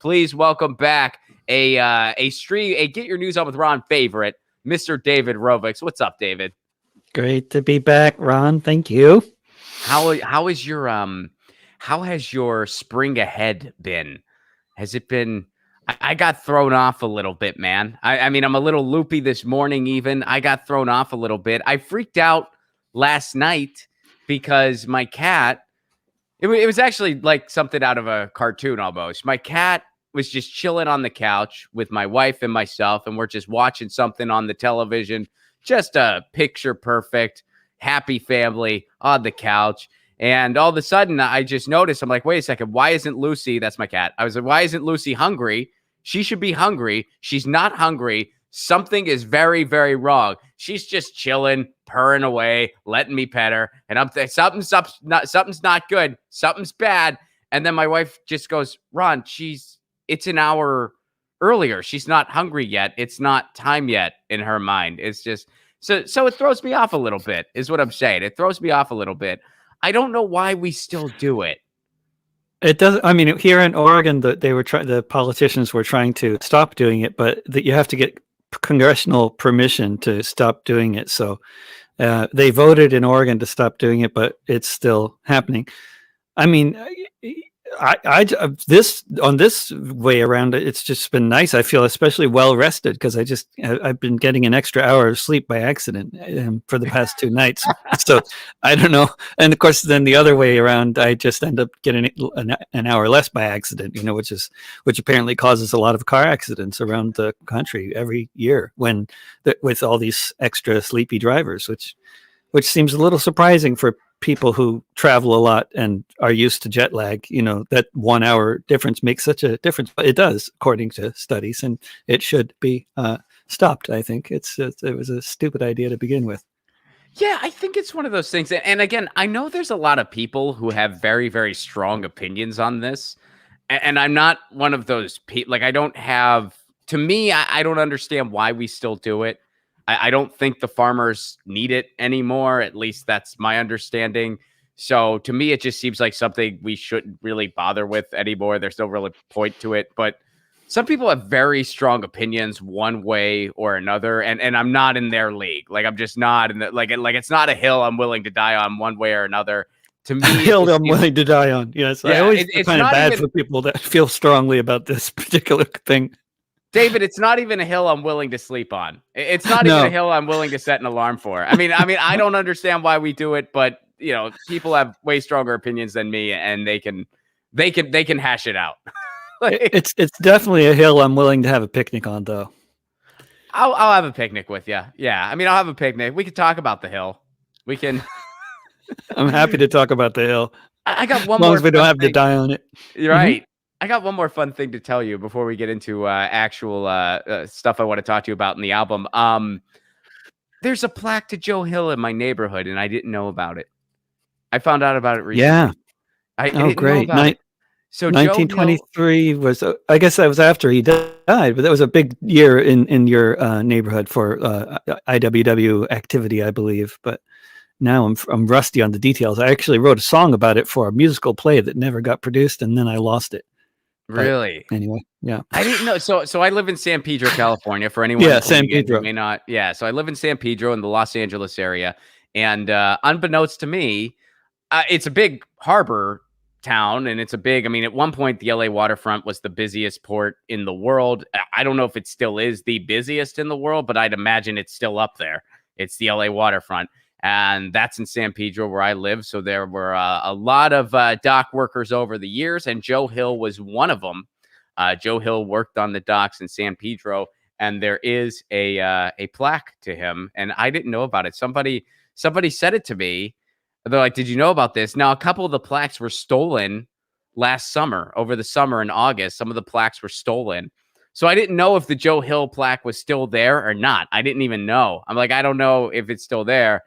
Please welcome back a Get Your News On with Ron favorite, Mr. David Rovics. What's up, David? Great to be back, Ron. Thank you. How has your spring ahead been? Has it been? I got thrown off a little bit, man. I mean, I'm a little loopy this morning. Even I got thrown off a little bit. I freaked out last night because my cat. It was actually like something out of a cartoon almost. My cat was just chilling on the couch with my wife and myself, and we're just watching something on the television. Just a picture perfect, happy family on the couch. And all of a sudden, I just noticed, I'm like, wait a second, why isn't Lucy, that's my cat. I was like, why isn't Lucy hungry? She should be hungry. She's not hungry. Something is very, very wrong. She's just chilling, purring away, letting me pet her. And I'm thinking, something's not good. Something's bad. And then my wife just goes, Ron, it's an hour earlier. She's not hungry yet. It's not time yet in her mind. It's just, so it throws me off a little bit, is what I'm saying. It throws me off a little bit. I don't know why we still do it. It does. I mean, here in Oregon, the politicians were trying to stop doing it, but you have to get congressional permission to stop doing it. So they voted in Oregon to stop doing it, but it's still happening. I mean, this way around, it's just been nice. I feel especially well rested because I've been getting an extra hour of sleep by accident for the past 2 nights. So I don't know. And of course, then the other way around, I just end up getting an hour less by accident. Which apparently causes a lot of car accidents around the country every year with all these extra sleepy drivers, which seems a little surprising for people who travel a lot and are used to jet lag. That 1 hour difference makes such a difference, but it does, according to studies, and it should be stopped. I think it was a stupid idea to begin with. Yeah, I think it's one of those things. And again, I know there's a lot of people who have very, very strong opinions on this. And I'm not one of those people. Like, I don't understand why we still do it. I don't think the farmers need it anymore. At least that's my understanding. So to me, it just seems like something we shouldn't really bother with anymore. There's no real point to it. But some people have very strong opinions one way or another. And I'm not in their league. Like, I'm just not in the, like it's not a hill I'm willing to die on one way or another. To me, a hill I'm willing to die on. Yes. Yeah, I always feel kind of bad for people that feel strongly about this particular thing. David, it's not even a hill I'm willing to sleep on. It's not even a hill I'm willing to set an alarm for. I mean, I don't understand why we do it, but people have way stronger opinions than me, and they can hash it out. It's definitely a hill I'm willing to have a picnic on, though. I'll have a picnic with you. Yeah, I mean, I'll have a picnic. We could talk about the hill. We can. I'm happy to talk about the hill. I got one as long more. As we don't have to die on it. You're right. Mm-hmm. I got one more fun thing to tell you before we get into actual stuff I want to talk to you about in the album. There's a plaque to Joe Hill in my neighborhood, and I didn't know about it. I found out about it recently. Yeah. I didn't know about it. So 1923 was, I guess that was after he died, but that was a big year in your neighborhood for IWW activity, I believe. But now I'm rusty on the details. I actually wrote a song about it for a musical play that never got produced, and then I lost it. Really? But anyway, yeah. I didn't know. So I live in San Pedro, California. For anyone, San Pedro. May not. Yeah. So I live in San Pedro in the Los Angeles area, and unbeknownst to me, it's a big harbor town, and it's a big. I mean, at one point, the LA waterfront was the busiest port in the world. I don't know if it still is the busiest in the world, but I'd imagine it's still up there. It's the LA waterfront. And that's in San Pedro where I live. So there were a lot of dock workers over the years, and Joe Hill was one of them. Joe Hill worked on the docks in San Pedro, and there is a plaque to him. And I didn't know about it. Somebody said it to me. They're like, "Did you know about this?" Now, a couple of the plaques were stolen last summer, over the summer in August. Some of the plaques were stolen. So I didn't know if the Joe Hill plaque was still there or not. I didn't even know. I'm like, I don't know if it's still there.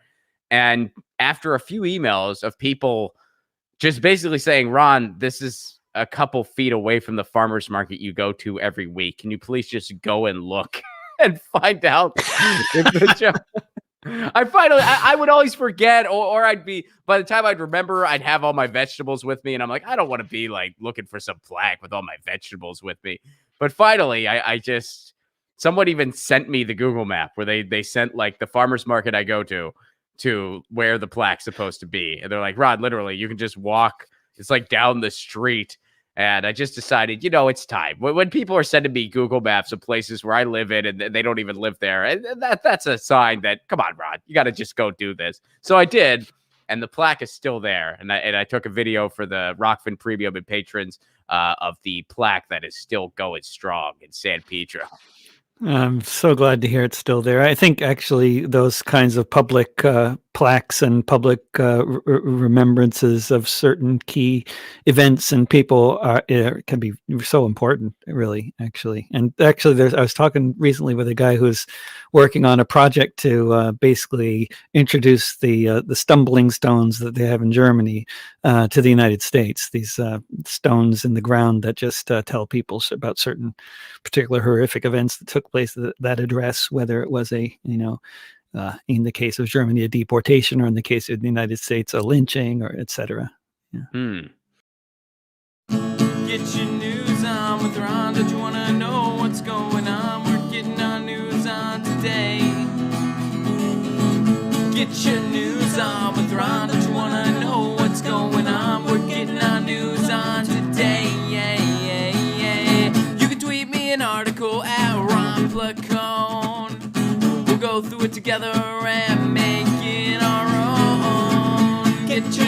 And after a few emails of people just basically saying, Ron, this is a couple feet away from the farmer's market you go to every week. Can you please just go and look and find out if the I would always forget, or I'd be, by the time I'd remember, I'd have all my vegetables with me. And I'm like, I don't want to be like looking for some plaque with all my vegetables with me. But finally, I just, someone even sent me the Google map where they sent like the farmer's market I go to where the plaque's supposed to be. And they're like, Rod, literally, you can just walk. It's like down the street. And I just decided, it's time. When people are sending me Google Maps of places where I live in and they don't even live there, and that's a sign that, come on, Rod, you got to just go do this. So I did, and the plaque is still there. And I took a video for the Rockfin Premium and patrons of the plaque that is still going strong in San Pedro. I'm so glad to hear it's still there. I think actually those kinds of public plaques and public remembrances of certain key events and people can be so important, really, actually. And actually, I was talking recently with a guy who's working on a project to basically introduce the stumbling stones that they have in Germany to the United States. These stones in the ground that just tell people about certain particular horrific events that took place that address whether it was in the case of Germany, a deportation, or in the case of the United States, a lynching, or etc. Yeah. Get your news on with Ron. Don't you want to know what's going on? We're getting our news on today. Get your news on with Ron. Don't you want to know what's going on? We're getting our news on today. You can tweet me an article at Ron Placone. We'll go through it together and make it our own. Get your